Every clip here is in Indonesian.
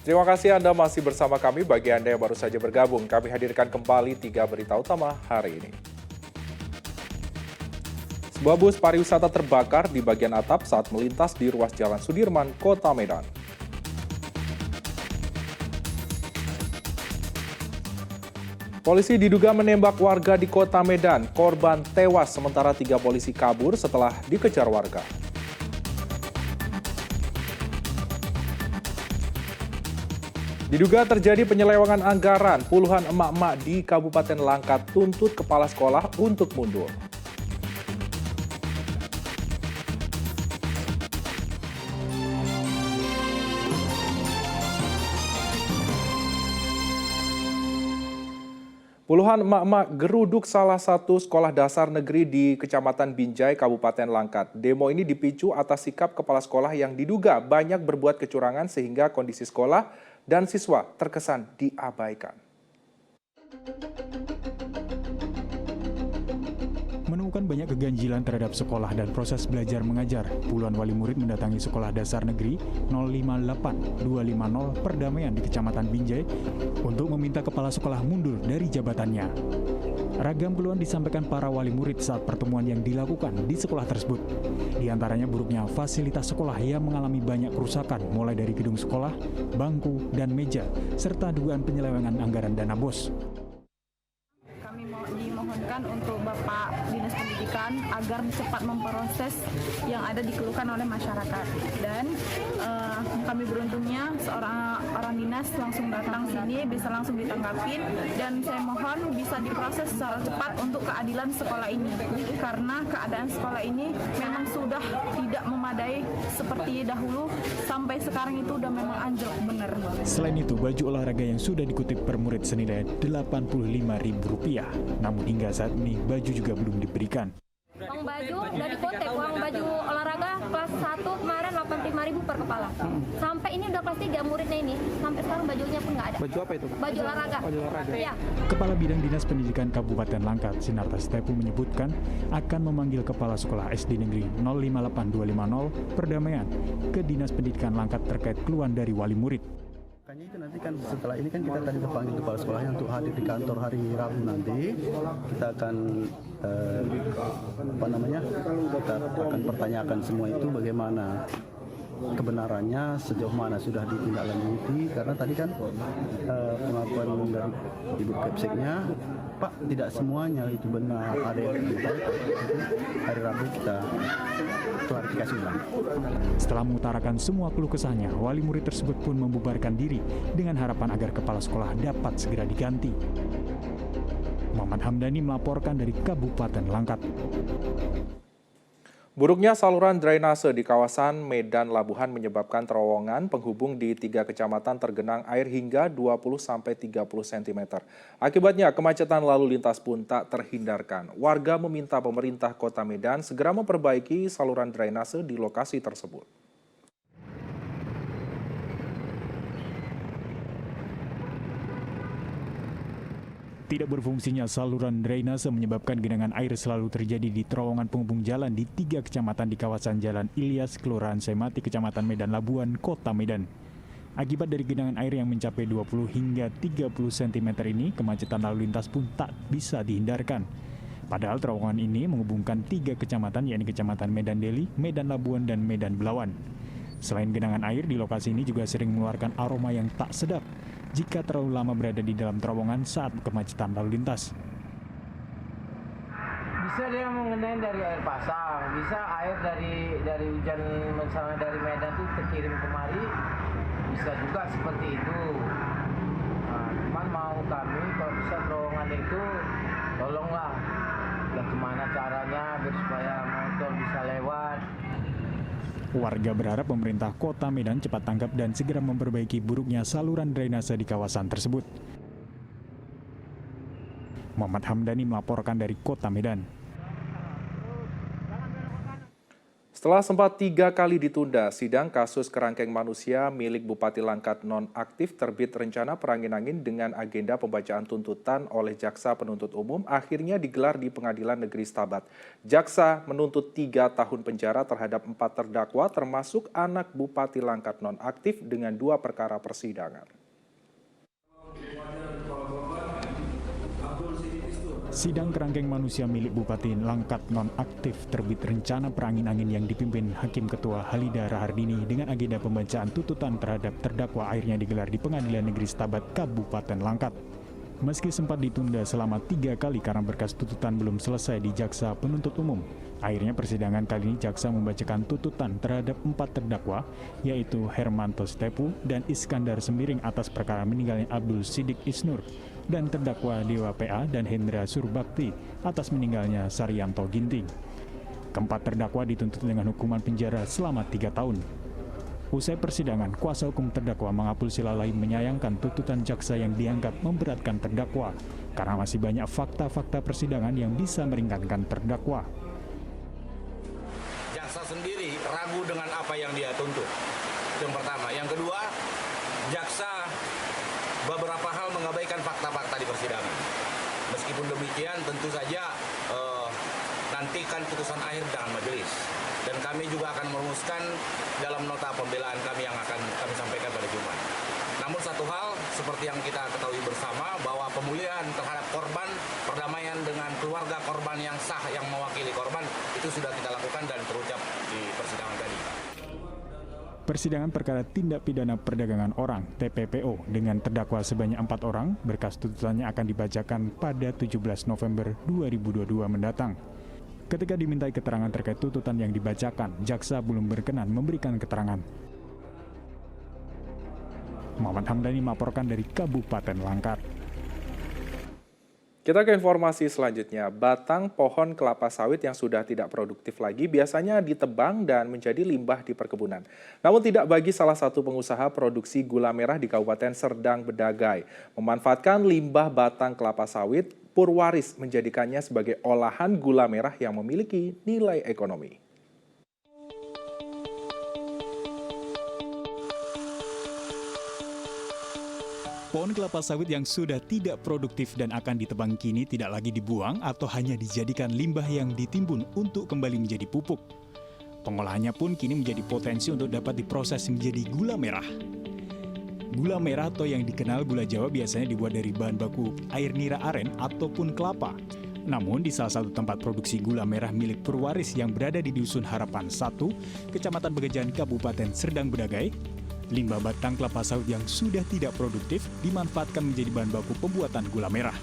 Terima kasih Anda masih bersama kami. Bagi Anda yang baru saja bergabung, kami hadirkan kembali 3 berita utama hari ini. Sebuah bus pariwisata terbakar di bagian atap saat melintas di ruas Jalan Sudirman, Kota Medan. Polisi diduga menembak warga di Kota Medan. Korban tewas sementara 3 polisi kabur setelah dikejar warga. Diduga terjadi penyelewengan anggaran, puluhan emak-emak di Kabupaten Langkat tuntut kepala sekolah untuk mundur. Puluhan emak-emak geruduk salah satu sekolah dasar negeri di Kecamatan Binjai, Kabupaten Langkat. Demo ini dipicu atas sikap kepala sekolah yang diduga banyak berbuat kecurangan sehingga kondisi sekolah dan siswa terkesan diabaikan. Menemukan banyak keganjilan terhadap sekolah dan proses belajar mengajar, puluhan wali murid mendatangi Sekolah Dasar Negeri 058250 Perdamaian di Kecamatan Binjai untuk meminta kepala sekolah mundur dari jabatannya. Ragam keluhan disampaikan para wali murid saat pertemuan yang dilakukan di sekolah tersebut. Di antaranya buruknya fasilitas sekolah yang mengalami banyak kerusakan, mulai dari gedung sekolah, bangku, dan meja, serta dugaan penyelewengan anggaran dana BOS. Dimohonkan untuk Bapak Dinas Pendidikan agar cepat memproses yang ada dikeluhkan oleh masyarakat, dan kami beruntungnya seorang orang dinas langsung datang sini, bisa langsung ditanggapin, dan saya mohon bisa diproses secara cepat untuk keadilan sekolah ini, karena keadaan sekolah ini memang sudah tidak memadai seperti dahulu, sampai sekarang itu udah memang anjlok benar. Selain itu, baju olahraga yang sudah dikutip per murid senilai Rp85.000. Namun hingga saat ini baju juga belum diberikan. Uang baju dari Kotek, uang baju olahraga kelas 1 kemarin 85.000 per kepala. Sampai ini udah kelas 3 muridnya ini, sampai sekarang bajunya pun nggak ada. Baju apa itu? Baju olahraga. Baju olahraga. Ya. Kepala Bidang Dinas Pendidikan Kabupaten Langkat, Sinarta Stepu menyebutkan akan memanggil Kepala Sekolah SD Negeri 058250 Perdamaian ke Dinas Pendidikan Langkat terkait keluhan dari wali murid. Makanya itu nanti kan setelah ini kan kita tadi terpanggil kepala sekolahnya untuk hadir di kantor hari Rabu nanti. Kita akan kita akan pertanyakan semua itu bagaimana kebenarannya, sejauh mana sudah ditindaklanjuti, karena tadi kan pengakuan dari Ibu Kepseknya, Pak, tidak semuanya itu benar, ada yang tidak. Hari Rabu kita klarifikasi ulang. Setelah mengutarakan semua keluh kesahnya, wali murid tersebut pun membubarkan diri dengan harapan agar kepala sekolah dapat segera diganti. Muhammad Hamdani melaporkan dari Kabupaten Langkat. Buruknya saluran drainase di kawasan Medan Labuhan menyebabkan terowongan penghubung di 3 kecamatan tergenang air hingga 20-30 cm. Akibatnya kemacetan lalu lintas pun tak terhindarkan. Warga meminta pemerintah Kota Medan segera memperbaiki saluran drainase di lokasi tersebut. Tidak berfungsinya saluran drainase menyebabkan genangan air selalu terjadi di terowongan penghubung jalan di 3 kecamatan di kawasan Jalan Ilyas, Kelurahan Semati, Kecamatan Medan Labuan, Kota Medan. Akibat dari genangan air yang mencapai 20 hingga 30 cm ini, kemacetan lalu lintas pun tak bisa dihindarkan. Padahal terowongan ini menghubungkan 3 kecamatan, yakni Kecamatan Medan Deli, Medan Labuan, dan Medan Belawan. Selain genangan air, di lokasi ini juga sering mengeluarkan aroma yang tak sedap jika terlalu lama berada di dalam terowongan saat kemacetan lalu lintas. Bisa dia mengenai dari air pasang, bisa air dari hujan, misalnya dari Medan itu terkirim kemari, bisa juga seperti itu. Nah, cuman mau kami kalau bisa terowongan itu tolonglah, bagaimana caranya biar supaya motor bisa lewat. Warga berharap pemerintah Kota Medan cepat tanggap dan segera memperbaiki buruknya saluran drainase di kawasan tersebut. Muhammad Hamdani melaporkan dari Kota Medan. Setelah sempat 3 kali ditunda, sidang kasus kerangkeng manusia milik Bupati Langkat nonaktif terbit rencana perangin-angin dengan agenda pembacaan tuntutan oleh Jaksa Penuntut Umum akhirnya digelar di Pengadilan Negeri Stabat. Jaksa menuntut 3 tahun penjara terhadap 4 terdakwa termasuk anak Bupati Langkat nonaktif dengan 2 perkara persidangan. Sidang kerangkeng manusia milik Bupati Langkat nonaktif terbit rencana perangin-angin yang dipimpin Hakim Ketua Halida Rahardini dengan agenda pembacaan tuntutan terhadap terdakwa akhirnya digelar di Pengadilan Negeri Stabat, Kabupaten Langkat. Meski sempat ditunda selama 3 kali karena berkas tuntutan belum selesai di Jaksa Penuntut Umum, akhirnya persidangan kali ini Jaksa membacakan tuntutan terhadap 4 terdakwa, yaitu Hermanto Stepu dan Iskandar Sembiring atas perkara meninggalnya Abdul Sidik Isnur, dan terdakwa Dewa PA dan Hendra Surbakti atas meninggalnya Saryanto Ginting. Keempat terdakwa dituntut dengan hukuman penjara selama 3 tahun. Usai persidangan, kuasa hukum terdakwa Mangapul Silalahi menyayangkan tuntutan jaksa yang dianggap memberatkan terdakwa karena masih banyak fakta-fakta persidangan yang bisa meringankan terdakwa. Jaksa sendiri ragu dengan apa yang dia tuntut. Itu yang pertama. Yang kedua, jaksa beberapa hal mengabaikan fakta-fakta di persidangan. Meskipun demikian, tentu saja nantikan putusan akhir dalam majelis. Dan kami juga akan merumuskan dalam nota pembelaan kami yang akan kami sampaikan pada Jumat. Namun satu hal, seperti yang kita ketahui bersama, bahwa pemulihan terhadap korban, perdamaian dengan keluarga korban yang sah yang mewakili korban, itu sudah kita lakukan dan terucap di persidangan tadi. Persidangan perkara tindak pidana perdagangan orang (TPPO) dengan terdakwa sebanyak 4 orang, berkas tuntutannya akan dibacakan pada 17 November 2022 mendatang. Ketika dimintai keterangan terkait tuntutan yang dibacakan, jaksa belum berkenan memberikan keterangan. Muhammad Hamdani melaporkan dari Kabupaten Langkat. Kita ke informasi selanjutnya. Batang pohon kelapa sawit yang sudah tidak produktif lagi biasanya ditebang dan menjadi limbah di perkebunan. Namun tidak bagi salah satu pengusaha produksi gula merah di Kabupaten Serdang Bedagai. Memanfaatkan limbah batang kelapa sawit, Purwaris menjadikannya sebagai olahan gula merah yang memiliki nilai ekonomi. Pohon kelapa sawit yang sudah tidak produktif dan akan ditebang kini tidak lagi dibuang atau hanya dijadikan limbah yang ditimbun untuk kembali menjadi pupuk. Pengolahannya pun kini menjadi potensi untuk dapat diproses menjadi gula merah. Gula merah atau yang dikenal gula Jawa biasanya dibuat dari bahan baku air nira aren ataupun kelapa. Namun di salah satu tempat produksi gula merah milik Purwaris yang berada di Dusun Harapan 1, Kecamatan Begejan, Kabupaten Serdang Bedagai, limbah batang kelapa sawit yang sudah tidak produktif dimanfaatkan menjadi bahan baku pembuatan gula merah.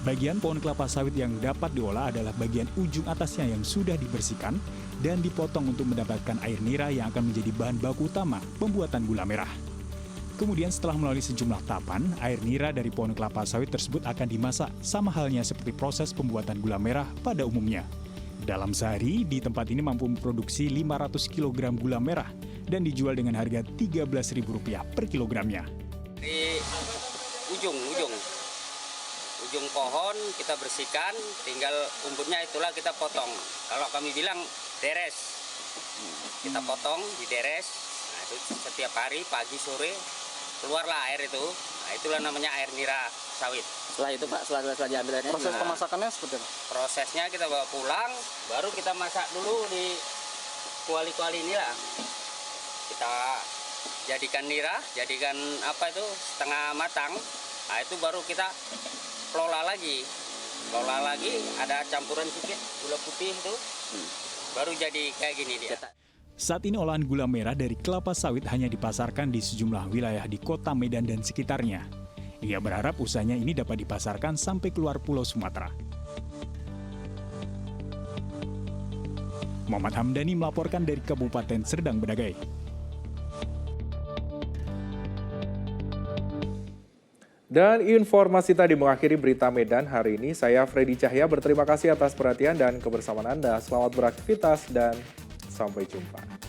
Bagian pohon kelapa sawit yang dapat diolah adalah bagian ujung atasnya yang sudah dibersihkan dan dipotong untuk mendapatkan air nira yang akan menjadi bahan baku utama pembuatan gula merah. Kemudian setelah melalui sejumlah tahapan, air nira dari pohon kelapa sawit tersebut akan dimasak sama halnya seperti proses pembuatan gula merah pada umumnya. Dalam sehari, di tempat ini mampu memproduksi 500 kg gula merah dan dijual dengan harga Rp13.000 per kilogramnya. Di ujung pohon kita bersihkan, tinggal umputnya itulah kita potong. Kalau kami bilang deres, kita potong di deres. Nah, itu setiap hari pagi sore keluarlah air itu. Nah, itulah namanya air nira sawit. Setelah itu Pak, setelah diambil airnya, proses pemasakannya seperti apa? Prosesnya kita bawa pulang, baru kita masak dulu di kuali-kuali inilah. Kita jadikan nira, jadikan apa itu setengah matang. Nah, itu baru kita kelola lagi. Ada campuran sedikit gula putih itu. Baru jadi kayak gini dia. Saat ini olahan gula merah dari kelapa sawit hanya dipasarkan di sejumlah wilayah di Kota Medan dan sekitarnya. Ia berharap usahanya ini dapat dipasarkan sampai keluar Pulau Sumatera. Muhammad Hamdani melaporkan dari Kabupaten Serdang Bedagai. Dan informasi tadi mengakhiri berita Medan hari ini. Saya Freddy Cahya berterima kasih atas perhatian dan kebersamaan Anda. Selamat beraktivitas dan sampai jumpa.